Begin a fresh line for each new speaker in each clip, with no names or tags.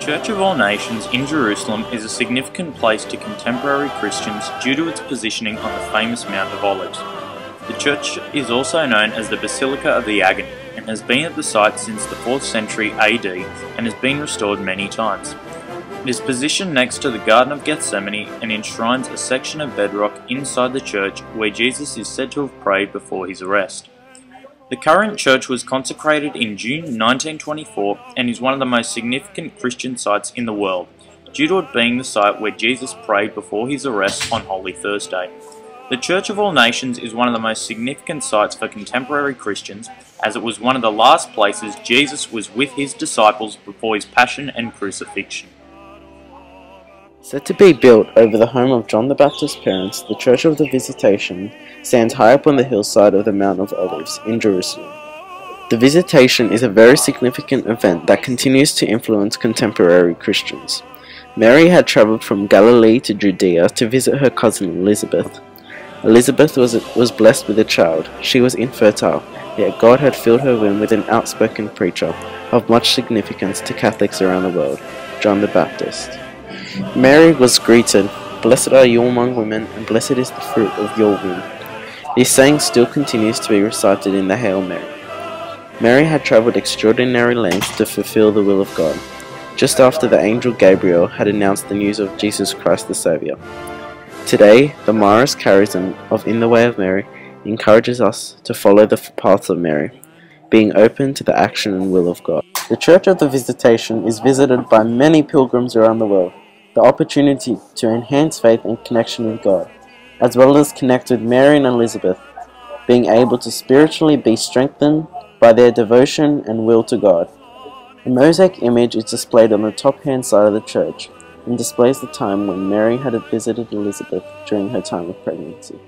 Church of All Nations in Jerusalem is a significant place to contemporary Christians due to its positioning on the famous Mount of Olives. The church is also known as the Basilica of the Agony and has been at the site since the 4th century AD and has been restored many times. It is positioned next to the Garden of Gethsemane and enshrines a section of bedrock inside the church where Jesus is said to have prayed before his arrest. The current church was consecrated in June 1924 and is one of the most significant Christian sites in the world, due to it being the site where Jesus prayed before his arrest on Holy Thursday. The Church of All Nations is one of the most significant sites for contemporary Christians, as it was one of the last places Jesus was with his disciples before his passion and crucifixion.
Said to be built over the home of John the Baptist's parents, the Church of the Visitation stands high up on the hillside of the Mount of Olives in Jerusalem. The Visitation is a very significant event that continues to influence contemporary Christians. Mary had travelled from Galilee to Judea to visit her cousin Elizabeth. Elizabeth was blessed with a child. She was infertile, yet God had filled her womb with an outspoken preacher of much significance to Catholics around the world, John the Baptist. Mary was greeted, "Blessed are you among women, and blessed is the fruit of your womb." This saying still continues to be recited in the Hail Mary. Mary had travelled extraordinary lengths to fulfill the will of God, just after the angel Gabriel had announced the news of Jesus Christ the Saviour. Today, the Maris charism of In the Way of Mary encourages us to follow the path of Mary, being open to the action and will of God. The Church of the Visitation is visited by many pilgrims around the world. The opportunity to enhance faith and connection with God, as well as connect with Mary and Elizabeth, being able to spiritually be strengthened by their devotion and will to God. A mosaic image is displayed on the top hand side of the church and displays the time when Mary had visited Elizabeth during her time of pregnancy.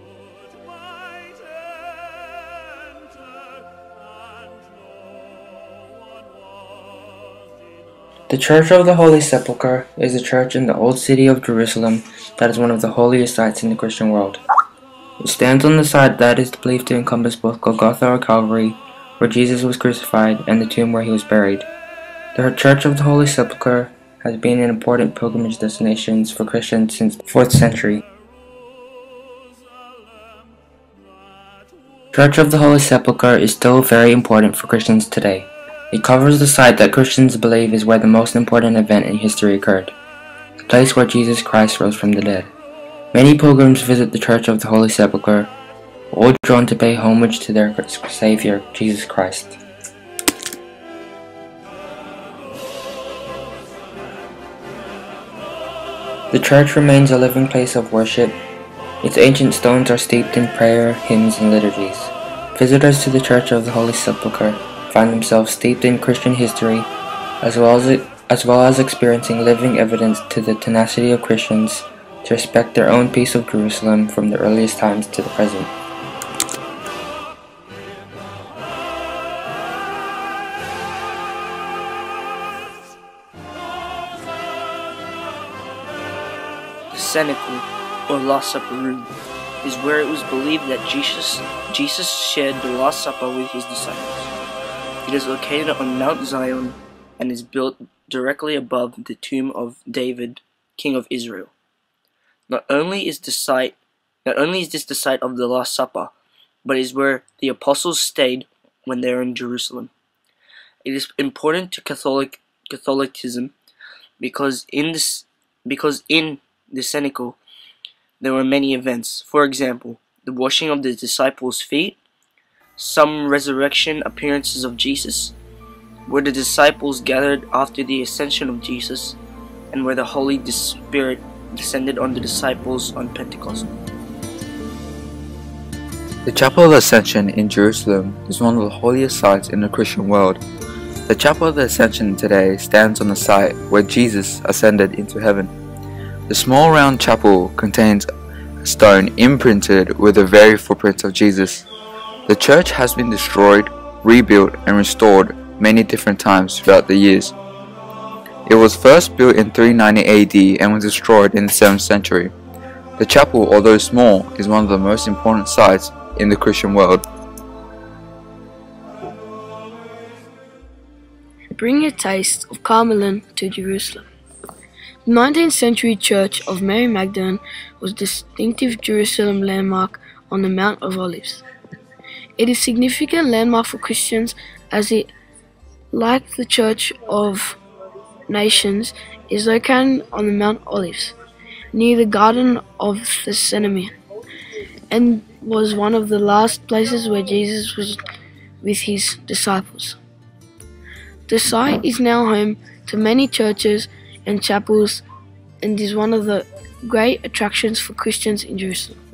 The Church of the Holy Sephlchre is a church in the Old City of Jerusalem that is one of the holiest sites in the Christian world. It stands on the site that is believed to encompass both Golgotha or Calvary, where Jesus was crucified, and the tomb where he was buried. The Church of the Holy Sephlchre has been an important pilgrimage destination for Christians since the 4th century. The Church of the Holy Sephlchre is still very important for Christians today. It covers the site that Christians believe is where the most important event in history occurred, the place where Jesus Christ rose from the dead. Many pilgrims visit the Church of the Holy Sephlchre, all drawn to pay homage to their Savior, Jesus Christ. The church remains a living place of worship. Its ancient stones are steeped in prayer, hymns, and liturgies. Visitors to the Church of the Holy Sephlchre find themselves steeped in Christian history, as well as experiencing living evidence to the tenacity of Christians to respect their own piece of Jerusalem from the earliest times to the present.
The cenacle, or Last Supper room, is where it was believed that Jesus shared the Last Supper with his disciples. It is located on Mount Zion and is built directly above the tomb of David, king of Israel. Not only is this the site of the Last Supper, but is where the apostles stayed when they were in Jerusalem. It is important to Catholicism because in the cenacle there were many events. For example, the washing of the disciples' feet, some resurrection appearances of Jesus, where the disciples gathered after the ascension of Jesus, and where the Holy Spirit descended on the disciples on Pentecost.
The Chapel of the Ascension in Jerusalem is one of the holiest sites in the Christian world. The Chapel of the Ascension today stands on the site where Jesus ascended into heaven. The small round chapel contains a stone imprinted with the very footprints of Jesus. The church has been destroyed, rebuilt, and restored many different times throughout the years. It was first built in 390 AD and was destroyed in the 7th century. The chapel, although small, is one of the most important sites in the Christian world.
bring a taste of Carmelin to Jerusalem. The 19th century Church of Mary Magdalene was a distinctive Jerusalem landmark on the Mount of Olives. It is a significant landmark for Christians as it, like the Church of Nations, is located on the Mount Olives, near the Garden of Gethsemane, and was one of the last places where Jesus was with his disciples. The site is now home to many churches and chapels and is one of the great attractions for Christians in Jerusalem.